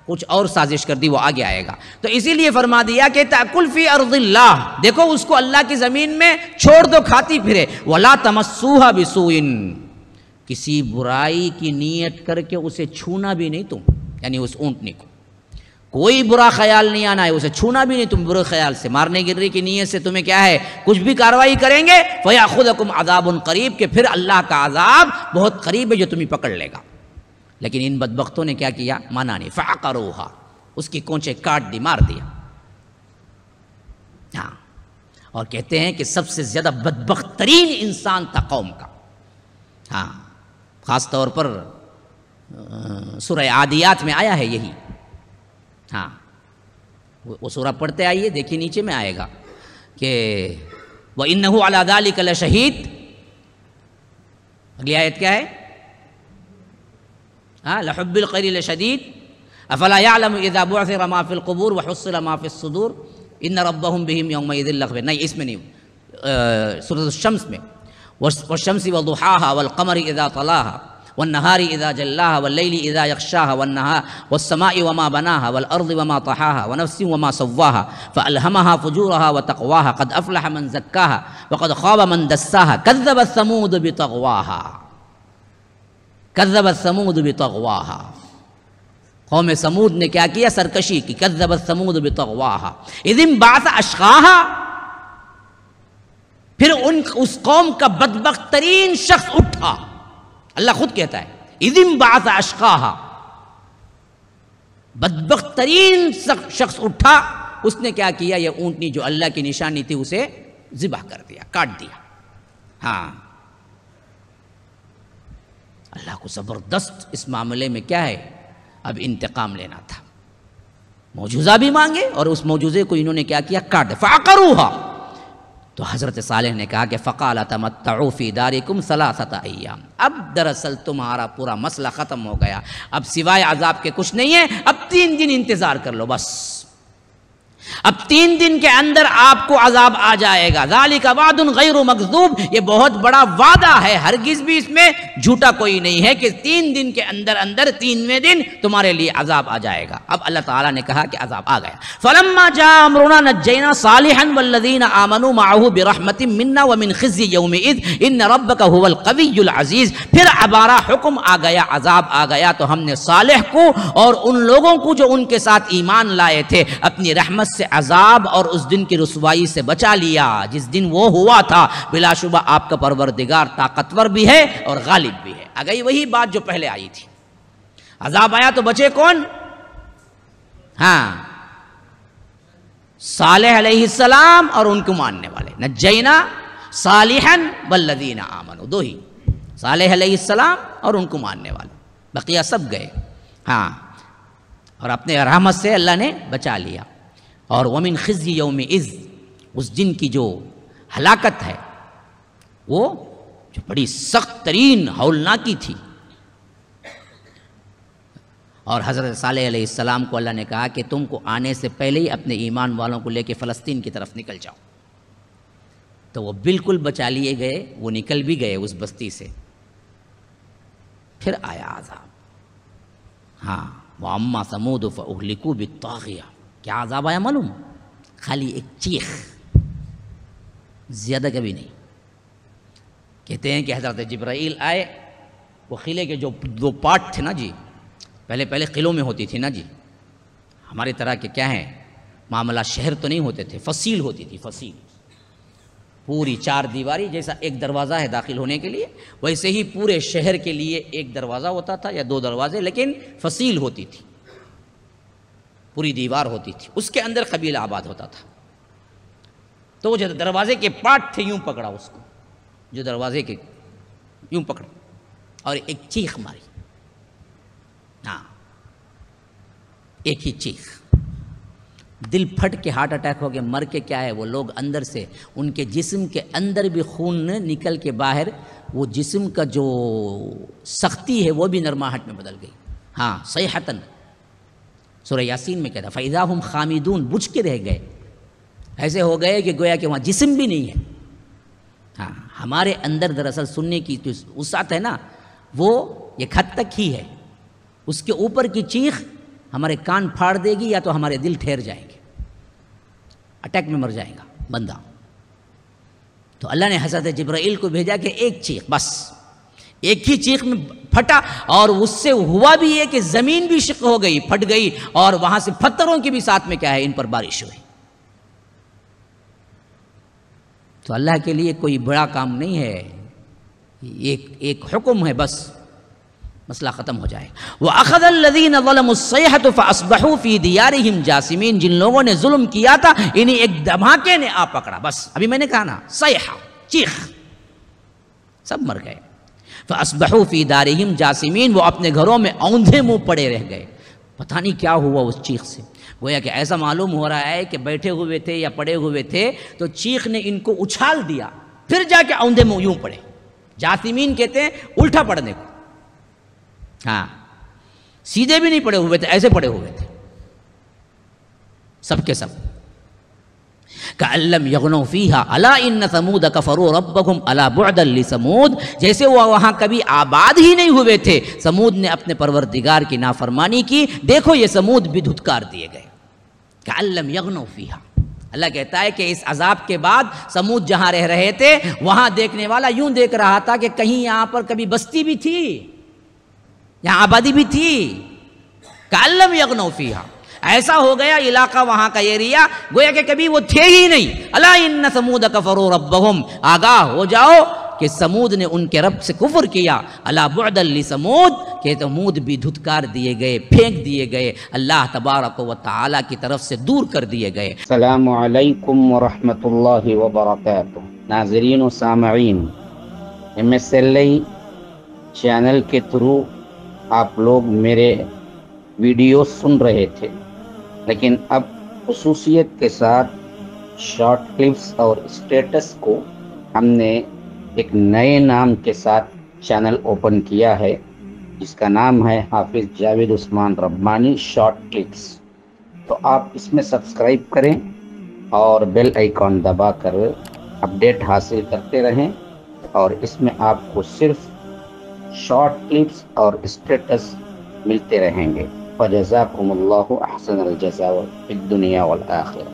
کچھ اور سازش کر دی, وہ آگے آئے گا. تو اسی لیے فرما دیا کہ تأکل فی ارض اللہ, دیکھو اس کو اللہ کی زمین میں چھوڑ دو کھاتی پھرے. ولا تمسوھا بسوء, کسی برائی کی نیت کر کے اسے چھونا بھی نہیں تم, یعنی اس اونٹنی کو کوئی برا خیال نہیں آنا ہے, اسے چھونا بھی نہیں تم برے خیال سے. مارنے گرنے کی نیت سے تمہیں کیا ہے, کچھ بھی کاروائی کریں گے فیاخذکم عذاب قریب, کہ پھر اللہ کا عذاب بہت قریب ہے جو تمہیں پکڑ لے گا. لیکن ان بدبختوں نے کیا کیا, مانا نہیں. فعقروھا, اس کی کونچے کاٹ دی, مار دیا. ہاں, اور کہتے ہیں کہ سب سے زیادہ بدبخت ترین انسان تھا قوم کا. ہاں, خاص طور پر سورہ عادیات میں آیا ہے یہی. ہاں, وہ سورہ پڑھتے آئیے, دیکھیے نیچے میں آئے گا کہ وَإِنَّهُ عَلَى ذَلِكَ لَشَهِيدٌ. اگلی آیت کیا ہے, لَحُبِّ الْخَيْرِ لَشَدِيدٌ أَفَلَا يَعْلَمُ إِذَا بُعْثِرَ مَا فِي الْقُبُورِ وَحُصِّلَ مَا فِي الصُّدُورِ إِنَّ رَبَّهُمْ بِهِمْ يَوْمَئِذٍ لَخَبِيرٌ. نہیں, اس میں نہیں, سورۃ الشمس میں وَالشَّمْسِ وَضُحَاهَا وَالْقَمَرِ إِذَا طَلَاهَا والنہار اذا جلاها واللیل اذا یغشاها والسماء وما بناها والارض وما طحاها ونفس وما سواها فالہمها فجورها وتقواها قد افلح من زکاها وقد خاب من دساها كذبت ثمود بطغواها قوم سمود نے کیا کیا؟ سرکشی کی. کذبت ثمود بطغواها اذ انبعث اشقاها، پھر اس قوم کا بدبخت ترین شخص اٹھا. اللہ خود کہتا ہے اذ انبعث اشقاها، بدبخت ترین شخص اٹھا. اس نے کیا کیا؟ یہ اونٹنی جو اللہ کی نشانی تھی اسے ذبح کر دیا، کاٹ دیا. ہاں، اللہ کو زبردست اس معاملے میں کیا ہے؟ اب انتقام لینا تھا. معجزہ بھی مانگے اور اس معجزے کو انہوں نے کیا کیا؟ کاٹ دیا. فعقروها، تو حضرت صالح نے کہا کہ فقال تمتعوا فی دارکم ثلاثۃ ایام. اب دراصل تمہارا پورا مسئلہ ختم ہو گیا، اب سوائے عذاب کے کچھ نہیں ہے. اب 3 دن انتظار کر لو بس. اب 3 دن کے اندر آپ کو عذاب آ جائے گا. ذالک وعد غیر مکذوب، یہ بہت بڑا وعدہ ہے، ہرگز بھی اس میں جھوٹا کوئی نہیں ہے کہ 3 دن کے اندر 3ویں دن تمہارے لیے عذاب آ جائے گا. اب اللہ تعالیٰ نے کہا کہ عذاب آ گیا. فلما جاء امرنا نجینا صالحا والذین آمنوا معه برحمت منا ومن خزي یومئذ ان ربک هو القوی العزیز. پھر ہمارا حکم آ گیا، عذاب آ گیا، تو ہم نے صالح کو اور ان لوگوں کو جو ان کے ساتھ ایمان لائے تھے اپنی رحمت سے عذاب اور اس دن کی رسوائی سے بچا لیا جس دن وہ ہوا تھا. بلا شبہ آپ کا پروردگار طاقتور بھی ہے اور غالب بھی ہے. آ گئی وہی بات جو پہلے آئی تھی. عذاب آیا تو بچے کون؟ ہاں، صالح علیہ السلام اور ان کو ماننے والے. نجینا صالحا والذین آمنوا، 2 ہی، صالح علیہ السلام اور ان کو ماننے والے، بقیہ سب گئے. ہاں، اور اپنے رحمت سے اللہ نے بچا لیا. اور ومن خزی یومئذ، اس دن کی جو ہلاکت ہے وہ جو بڑی سخت ترین ہولناکی تھی. اور حضرت صالح علیہ السلام کو اللہ نے کہا کہ تم کو آنے سے پہلے ہی اپنے ایمان والوں کو لے کے فلسطین کی طرف نکل جاؤ. تو وہ بالکل بچا لیے گئے، وہ نکل بھی گئے اس بستی سے. پھر آیا عذاب. ہاں، وَأَمَّا ثَمُودُ فَأُهْلِكُوا بِالطَّاغِيَةِ. کیا عذاب آیا معلوم؟ خالی ایک چیخ، زیادہ کبھی نہیں. کہتے ہیں کہ حضرت جبرائیل آئے، وہ قلعے کے جو 2 پارٹ تھے نا جی، پہلے قلعوں میں ہوتی تھی نا جی، ہماری طرح کے کیا ہیں معاملہ، شہر تو نہیں ہوتے تھے، فصیل ہوتی تھی. فصیل پوری 4 دیواری جیسا ایک دروازہ ہے داخل ہونے کے لیے، ویسے ہی پورے شہر کے لیے ایک دروازہ ہوتا تھا یا 2 دروازے، لیکن فصیل ہوتی تھی، پوری دیوار ہوتی تھی، اس کے اندر قبیلہ آباد ہوتا تھا. تو وہ جو دروازے کے پارٹ تھے یوں پکڑا اس کو، جو دروازے کے یوں پکڑا اور ایک چیخ ماری. ہاں، ایک ہی چیخ، دل پھٹ کے ہارٹ اٹیک ہو گیا، مر کے کیا ہے وہ لوگ اندر سے، ان کے جسم کے اندر بھی خون نکل کے باہر، وہ جسم کا جو سختی ہے وہ بھی نرماہٹ میں بدل گئی. ہاں، صیحتن، سورہ یاسین میں کہتا فَإِذَا هُمْ خَامِدُونَ، بجھ کے رہ گئے، ایسے ہو گئے کہ گویا کہ وہاں جسم بھی نہیں ہے. ہاں، ہمارے اندر دراصل سننے کی جو وسعت ہے نا، وہ ایک حد تک ہی ہے. اس کے اوپر کی چیخ ہمارے کان پھاڑ دے گی یا تو ہمارے دل ٹھہر جائیں گے، اٹیک میں مر جائے گا بندہ. تو اللہ نے حضرت جبرائیل کو بھیجا کہ ایک چیخ، بس ایک ہی چیخ میں پھٹا، اور اس سے ہوا بھی یہ کہ زمین بھی شق ہو گئی، پھٹ گئی، اور وہاں سے پتھروں کی بھی ساتھ میں کیا ہے ان پر بارش ہوئی. تو اللہ کے لیے کوئی بڑا کام نہیں ہے، ایک حکم ہے، بس مسئلہ ختم ہو جائے. وَأَخَذَ الَّذِينَ ظَلَمُوا الصَّيْحَةُ فَأَصْبَحُوا فِي دِيَارِهِمْ جَاثِمِينَ. جن لوگوں نے ظلم کیا تھا انہیں ایک دھماکے نے آ پکڑا. بس ابھی میں نے کہا نا، صیحہ، چیخ، سب مر گئے. فَأَصْبَحُوا فِي دَارِهِمْ جَاثِمِينَ. وہ اپنے گھروں میں اوندھے منہ پڑے رہ گئے. پتہ نہیں کیا ہوا اس چیخ سے، گویا کہ ایسا معلوم ہو رہا ہے کہ بیٹھے ہوئے تھے یا پڑے ہوئے تھے تو چیخ نے ان کو اچھال دیا، پھر جا کے اوندھے منہ یوں پڑے. جاثمین کہتے ہیں الٹا پڑنے کو. ہاں، سیدھے بھی نہیں پڑے ہوئے تھے، ایسے پڑے ہوئے تھے سب کے سب. کألم یغنوا فیہا الا ان ثمود کفروا ربہم الا بعدا لثمود، جیسے وہ وہاں کبھی آباد ہی نہیں ہوئے تھے، سمود نے اپنے پروردگار کی نافرمانی کی، دیکھو یہ سمود بھی دھتکار دیے گئے۔ کألم یغنوا فیہا، اللہ کہتا ہے کہ اس عذاب کے بعد سمود جہاں رہ رہے تھے وہاں دیکھنے والا یوں دیکھ رہا تھا کہ کہیں یہاں پر کبھی بستی بھی تھی، یہاں آبادی بھی تھی۔ کألم یغنوا فیہا، ایسا ہو گیا علاقہ وہاں کا ایریا گویا کہ کبھی وہ تھے ہی نہیں۔ الا ان ثمود کفروا ربہم، آگاہ ہو جاؤ کہ سمود نے ان کے رب سے کفر کیا۔ الا بعدا لثمود، کہ سمود بھی دھتکار دیے گئے، پھینک دیے گئے، اللہ تبارک و تعالی کی طرف سے دور کر دیے گئے۔ السلام علیکم ورحمۃ اللہ وبرکاتہ۔ ناظرین و سامعین، MSLI چینل کے تھرو آپ لوگ میرے ویڈیو سن رہے تھے، لیکن اب خصوصیت کے ساتھ شارٹ کلپس اور اسٹیٹس کو ہم نے ایک نئے نام کے ساتھ چینل اوپن کیا ہے، جس کا نام ہے حافظ جاوید عثمان ربانی شارٹ کلپس۔ تو آپ اس میں سبسکرائب کریں اور بیل آئیکن دبا کر اپڈیٹ حاصل کرتے رہیں، اور اس میں آپ کو صرف شارٹ کلپس اور اسٹیٹس ملتے رہیں گے۔ فجزاکم اللہ احسن الجزاء فی الدنیا والآخرہ۔